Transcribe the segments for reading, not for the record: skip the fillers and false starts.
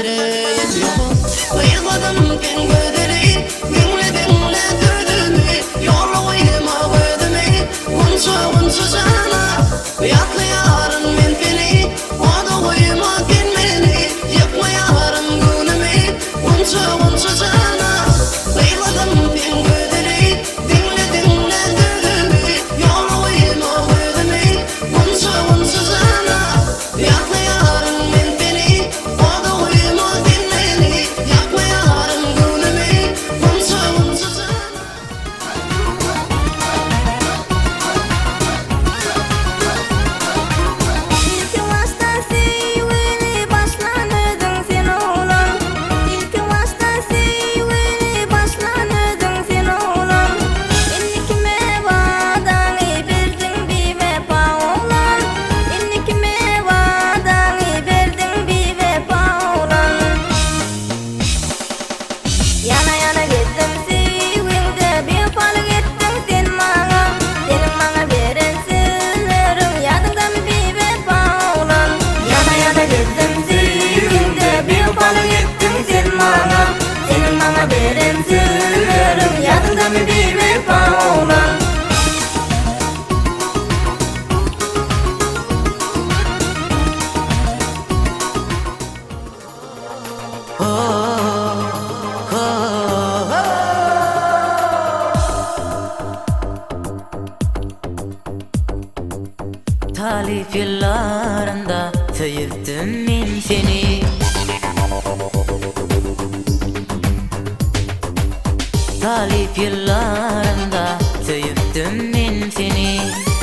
vereyim yok. Bıyıkladım ben göderi, dinle dinle düdümü. Yolla uyuma ödümü, unsu sana. Yaklı yarın men beni, o da uyuma dinmeni. Yıkma yarın günümü, unsu sana. Bıyıkladım ben göderi, dinle dinle düdümü. Yolla uyuma ödümü, unsu sana. Yaklı yarın men beni, o da uyuma dinmeni. Yakma yarın günümü, unsu sana. İlk başta sevgili başlanırdın sen oğlan. İlk başta sevgili başlanırdın sen oğlan. Elli kime vadanı verdin bir vefa oğlan. Elli kime vadanı verdin bir vefa oğlan. Yana yana gittim sevginde bir palık ettin sen bana. Senin bana veren sırrın yadında mı bir vefa olan. Yana yana gittim sevginde bir palık ettin sen bana. Senin bana veren sırrın yadında mı bir vefa olan. Talip yıllarında sevdim ben seni. Talip yıllarında sevdim ben seni.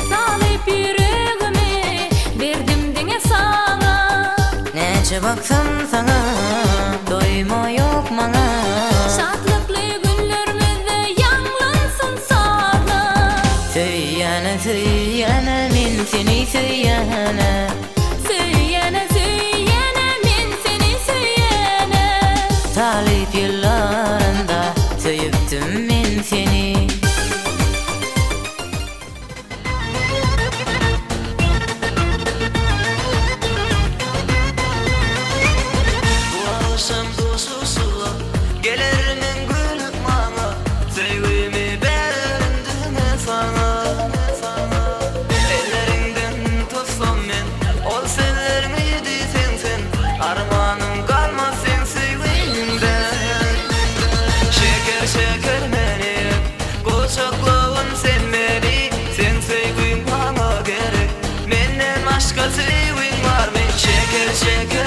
Talip yüreğimi verdim dine sana. Nece baksam sana doyma yok bana. Şatlıklı günlerimizde yanlansın sana. Söyleyene söyleyene ben seni söyleyene. Söyleyene söyleyene min seni söyleyene. Talip yıllarında sevdim ben seni. Bu akşam dosusu gelirimin gülüp bana. Sevgimi berendim sana. Ellerinden tutsam men, ol sever miydi sen. Armanım kalmaz sen sevgimden. Şeker şeker beni, koçaklığın sen beni. Sen sevgin bana gerek, menden başka sevgin var mı? Şeker şeker